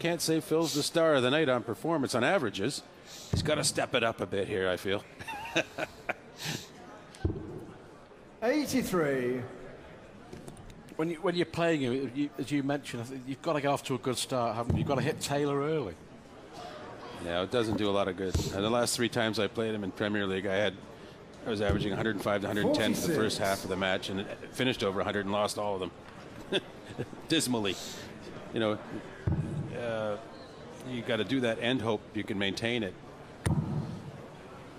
can't say Phil's the star of the night on performance on averages. He's got to step it up a bit here, I feel. 83. When you're playing, as you mentioned, I think you've got to get off to a good start, haven't you? You've got to hit Taylor early. Yeah, it doesn't do a lot of good. The last 3 times I played him in Premier League, I was averaging 105 to 110 for the first half of the match, and it finished over 100 and lost all of them. Dismally. You know, you got to do that and hope you can maintain it.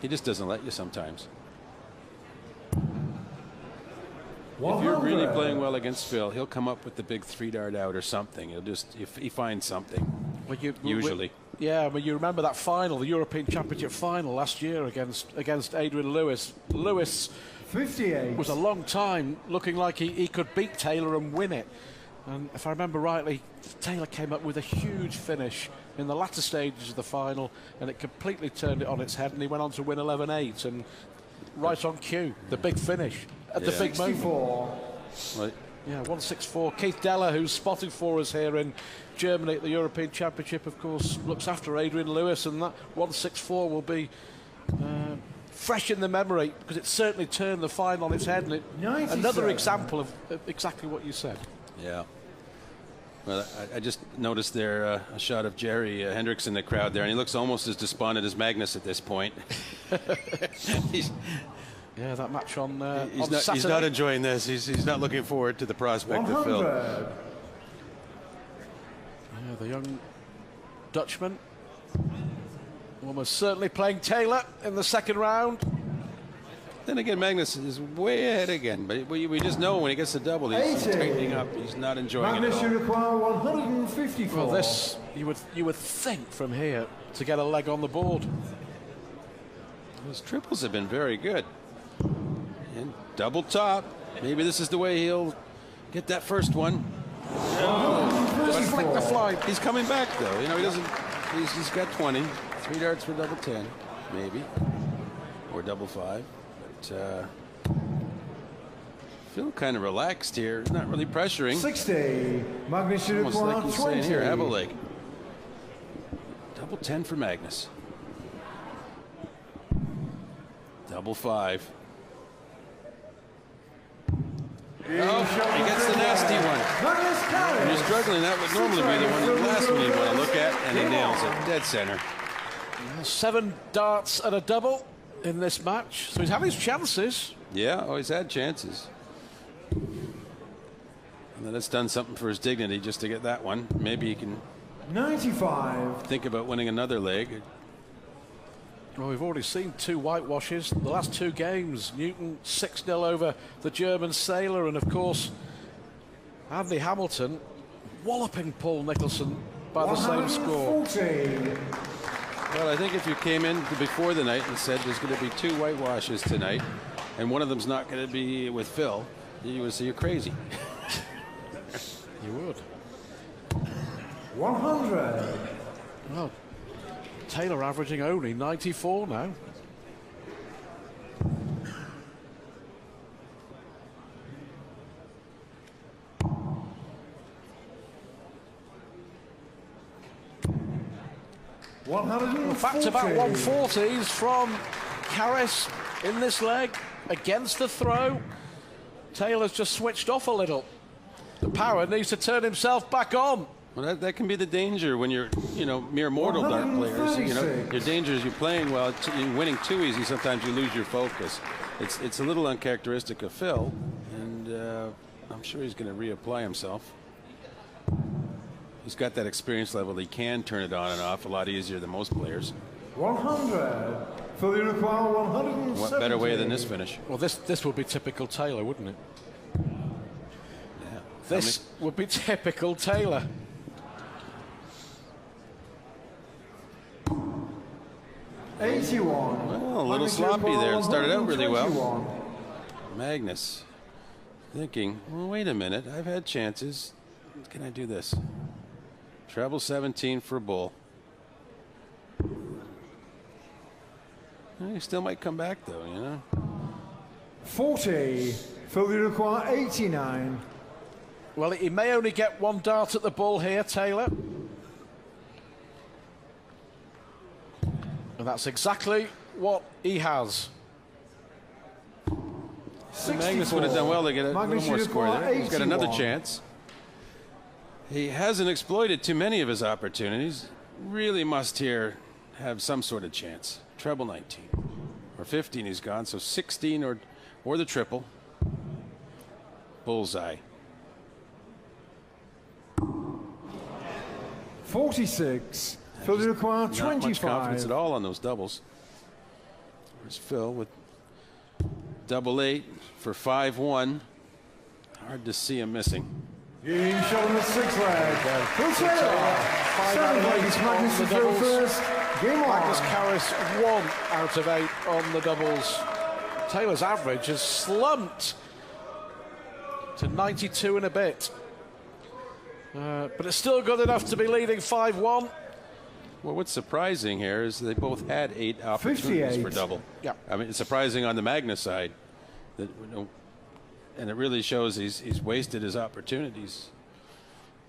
He just doesn't let you sometimes. If you're really playing well against Phil, he'll come up with the big 3-dart out or something. He'll just, if he finds something, usually. Yeah, but you remember that final, the European Championship final last year against Adrian Lewis. Lewis 58. Was a long time looking like he could beat Taylor and win it. And if I remember rightly, Taylor came up with a huge finish in the latter stages of the final, and it completely turned it on its head, and he went on to win 11-8, and right on cue, the big finish at the big moment. Right. Yeah, 164. Keith Deller, who's spotted for us here in Germany at the European Championship, of course, looks after Adrian Lewis, and that 164 will be fresh in the memory, because it certainly turned the final on its head, and another example of exactly what you said. Yeah. Well, I just noticed there a shot of Jerry Hendricks in the crowd there, and he looks almost as despondent as Magnus at this point. Yeah, that match on Saturday. He's not enjoying this. He's not looking forward to the prospect of Phil. Yeah, the young Dutchman almost certainly playing Taylor in the second round. Then again, Magnus is way ahead again, but we just know when he gets the double, he's tightening up. He's not enjoying Magnus it at all. require 154. Well, this you would think from here to get a leg on the board. His triples have been very good. And double top. Maybe this is the way he'll get that first one. Just flick the flight. He's coming back though. You know, he doesn't. He's got 20. 3 darts for double 10, maybe, or double 5. But Phil kind of relaxed here. He's not really pressuring. 60. Magnus should Almost like he's 20. saying, here, have a leg. Double 10 for Magnus. Double 5. Oh, he gets the nasty one. When you're struggling, that would normally be the one, the last one you'd want to look at, and he nails it, dead center. 7 darts and a double in this match, so he's had his chances. Yeah, oh, he's had chances. And then it's done something for his dignity just to get that one. Maybe he can 95. think about winning another leg. Well, we've already seen 2 whitewashes. The last 2 games, Newton 6-0 over the German sailor, and of course, Andy Hamilton walloping Paul Nicholson by the same score. Well, I think if you came in before the night and said there's going to be 2 whitewashes tonight, and one of them's not going to be with Phil, you would say you're crazy. You would. 100. Well, Taylor averaging only 94 now. Back-to-back 140s from Caris in this leg against the throw. Taylor's just switched off a little. The power needs to turn himself back on. Well, that can be the danger when you're, mere mortal dart players. Your danger is you're playing well, you're winning too easy. Sometimes you lose your focus. It's a little uncharacteristic of Phil, and I'm sure he's going to reapply himself. He's got that experience level. He can turn it on and off a lot easier than most players. 100. Phil, you require 170. What better way than this finish? Well, this would be typical Taylor, wouldn't it? Yeah. This would be typical Taylor. Well, a little sloppy there. It started out really well. Magnus thinking, well, wait a minute. I've had chances. Can I do this? Treble 17 for Bull. He still might come back, though, 40. Phil, you require 89. Well, he may only get 1 dart at the Bull here, Taylor. And that's exactly what he has. Magnus would have done well to get a little more score there. He's got another chance. He hasn't exploited too many of his opportunities. Really must here have some sort of chance. Treble 19 or 15 he's gone, so 16 or the triple. Bullseye. 46. Phil, you require 25. Not much confidence at all on those doubles. There's Phil with double 8 for 5-1. Hard to see him missing. Game shot on the 6 leg. Phil Taylor. 5 out of 8 Magnus on the doubles. first. Game on. Magnus Caris 1 out of 8 on the doubles. Taylor's average has slumped to 92 and a bit. But it's still good enough to be leading 5-1. Well, what's surprising here is they both had 8 opportunities 58. for double. Yeah. I mean, it's surprising on the Magnus side. That, and it really shows he's wasted his opportunities.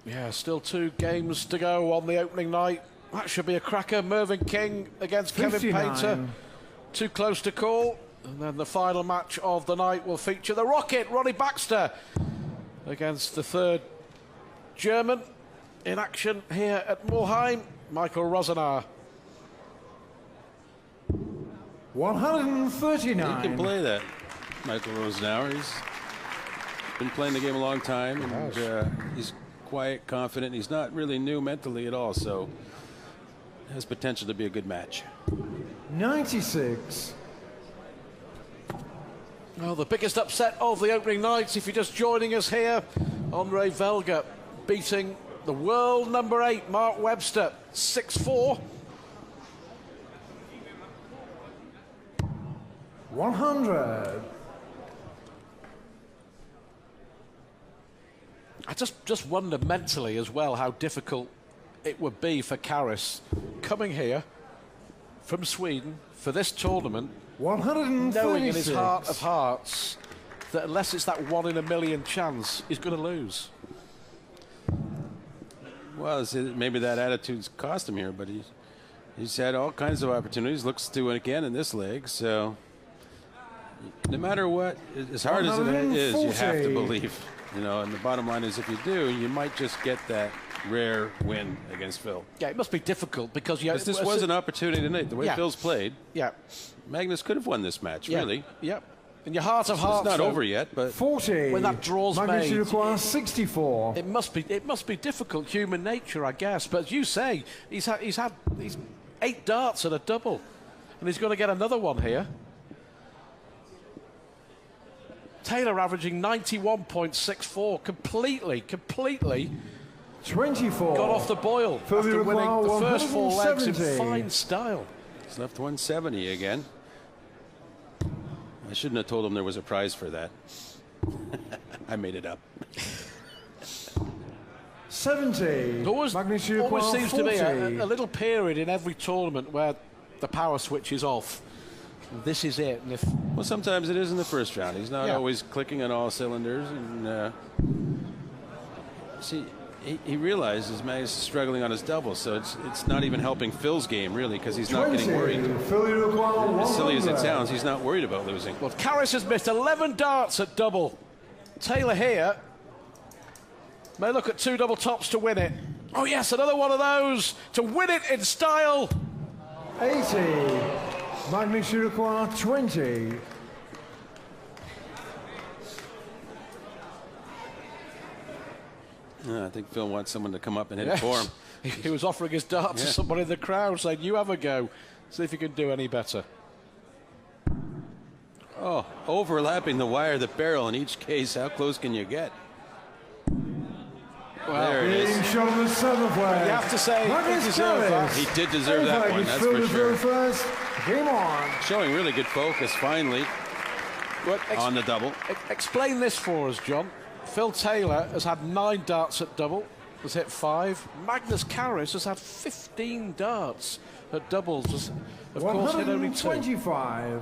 Yeah, still 2 games to go on the opening night. That should be a cracker. Mervyn King against 59. Kevin Painter. Too close to call. And then the final match of the night will feature the Rocket, Ronnie Baxter, against the 3rd German in action here at Moorheim, Michael Rosenar. 139. He can play that, Michael Rosenauer. He's been playing the game a long time, and he's quiet, confident. He's not really new mentally at all, so has potential to be a good match. 96. Well, the biggest upset of the opening night, if you're just joining us here, Andre Velga beating the world number 8, Mark Webster, 6-4. 100. I just wonder mentally as well how difficult it would be for Caris coming here from Sweden for this tournament, 136. knowing in his heart of hearts that unless it's that 1 in a million chance, he's going to lose. Well, maybe that attitude's cost him here, but he's had all kinds of opportunities. Looks to it again in this leg, so no matter what, as hard as it is, you have to believe. You know, and the bottom line is if you do, you might just get that rare win against Phil. Yeah, it must be difficult because this was an opportunity tonight. The way Yeah. Phil's played, Yeah, Magnus could have won this match, yeah, really. Yep. In your heart of hearts, It's not though, over yet, but 40. when that draw's Magnus made, requires 64. it must be difficult, human nature, I guess. But as you say, he's 8 darts at a double, and he's going to get another one here. Taylor averaging 91.64, completely 24. got off the boil Phil, after you winning require the first 4 legs in 170. fine style. he's left 170 again. I shouldn't have told him there was a prize for that. I made it up. 70. There always Magnus requires seems to be 40. a little period in every tournament where the power switch is off. This is it. And if Well, sometimes it is in the first round. He's not Yeah. always clicking on all cylinders. And see, he realizes Magnus is struggling on his double, so it's not even helping Phil's game, really, because he's not 20. getting worried. Phil, you require 100. As silly as it sounds, he's not worried about losing. Well, Caris has missed 11 darts at double. Taylor here may look at 2 double tops to win it. Oh yes, another one of those to win it in style. 80. Magnus require 20. I think Phil wants someone to come up and hit it for him. He was offering his dart to somebody in the crowd, saying, "You have a go, see if you can do any better." Oh, overlapping the wire, the barrel. In each case, how close can you get? Well, There it Being is. shot on the 7th leg. you have to say he Magnus deserved that. Caris. He did deserve that one, that's for sure. First. Game on. Showing really good focus, finally, Well, on the double. explain this for us, John. Phil Taylor has had 9 darts at double, has hit 5. Magnus Caris has had 15 darts at doubles, has, of course, hit only 2. 125.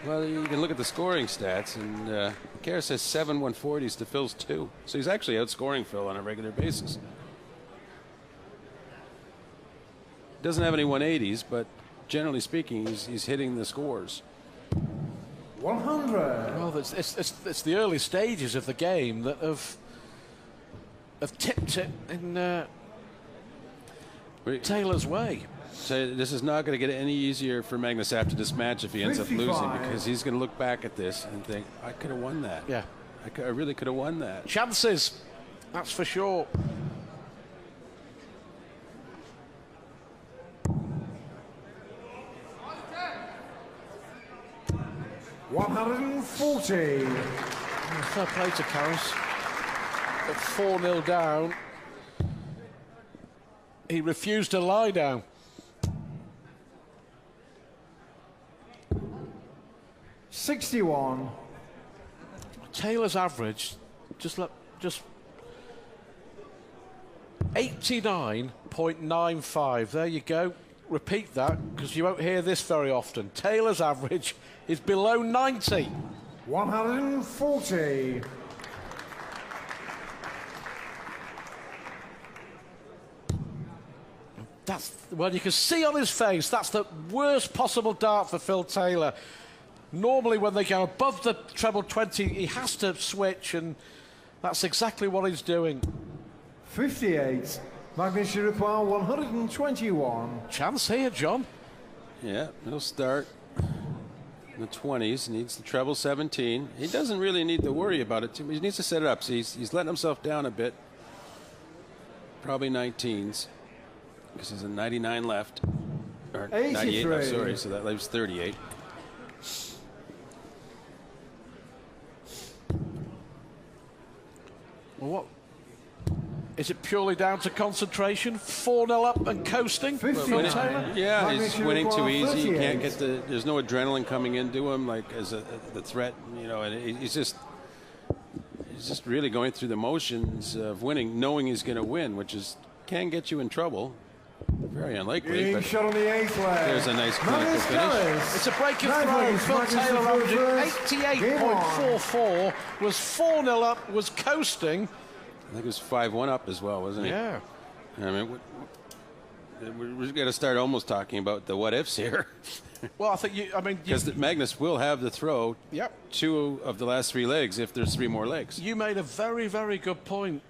Well, you can look at the scoring stats, and Caris has 7 140s to Phil's 2. So he's actually outscoring Phil on a regular basis. Doesn't have any 180s, but generally speaking, he's hitting the scores. 100. Well, it's the early stages of the game that have tipped it in Taylor's way. So this is not going to get any easier for Magnus after this match if he ends 55. up losing, because he's going to look back at this and think, I could have won that. Yeah. I really could have won that. Chances, that's for sure. $140. Fair play to Caris. At 4-0 down, he refused to lie down. $61. Taylor's average, just 89.95. There you go. Repeat that, because you won't hear this very often. Taylor's average is below 90. 140. Well, you can see on his face, that's the worst possible dart for Phil Taylor. Normally, when they go above the treble 20, he has to switch, and that's exactly what he's doing. 58. Magnus, you require 121. Chance here, John. Yeah, he'll start in the 20s. Needs the treble 17. He doesn't really need to worry about it. He needs to set it up. So he's letting himself down a bit. Probably 19s. Because there's a 99 left. Or 98 left, sorry. So that leaves 38. Well, what? Is it purely down to concentration? 4-0 up and coasting? Phil Taylor? Yeah, Magnus, he's winning too easy. He 38. can't get there's no adrenaline coming into him like as the threat, you know, and he's just really going through the motions of winning, knowing he's going to win, which can get you in trouble. Very unlikely. Being But shot on the 8th leg. there's a nice clinical Magnus finish. Caris. It's a breaking Nine throw. legs, Phil Magnus Taylor averaging reverse. 88.44, was 4-0 up, was coasting. I think it was 5-1 up as well, wasn't he? Yeah. I mean, we've got to start almost talking about the what ifs here. Well, I think because Magnus will have the throw. Yep. 2 of the last 3 legs if there's 3 more legs. You made a very, very good point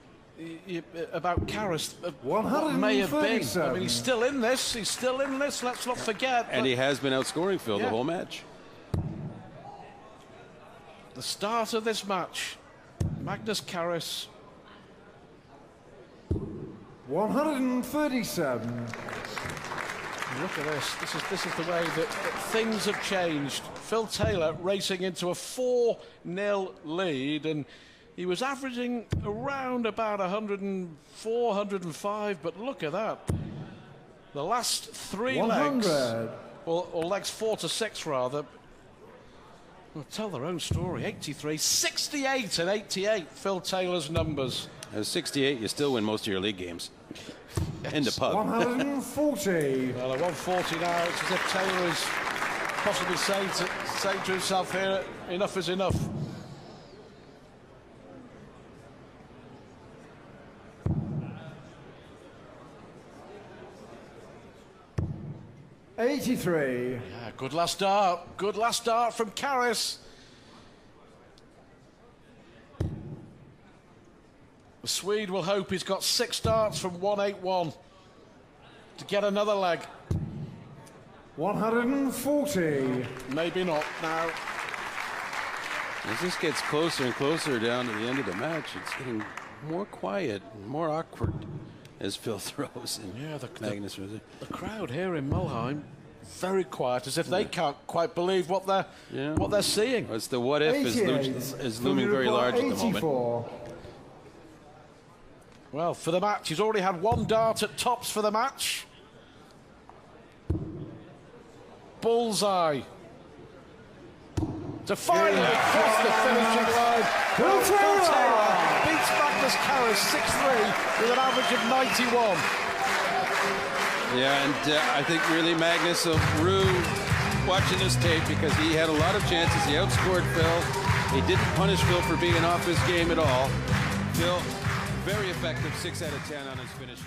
about Caris. What 137. may have been. I mean, he's still in this. He's still in this. Let's not forget. And he has been outscoring Phil the Yeah. whole match. The start of this match, Magnus Caris. 137. Look at this. This is the way that things have changed. Phil Taylor racing into a 4-0 lead, and he was averaging around about 104, 105, but look at that. The last 3 legs, 100. or legs 4 to 6 rather, will tell their own story. 83, 68 and 88, Phil Taylor's numbers. At 68, you still win most of your league games. In the pub. 140. Well, at 140 now, it's as if Taylor is possibly saying to himself here, enough is enough. $83. Yeah, good last dart. Good last dart from Caris. The Swede will hope he's got 6 darts from 181 to get another leg. 140. Maybe not now. As this gets closer and closer down to the end of the match, it's getting more quiet, and more awkward as Phil throws. And Yeah, Magnus the crowd here in Mulheim, very quiet, as if they can't quite believe what they're seeing. It's the what if is looming very large at the moment. 84. Well, for the match, he's already had 1 dart at tops for the match. Bullseye. To finally cross the finishing line. Phil Taylor beats Magnus Caris 6-3 with an average of 91. Yeah, and I think really Magnus will rue watching this tape because he had a lot of chances. He outscored Phil. He didn't punish Phil for being off his game at all. Phil, very effective, 6 out of 10 on his finishing.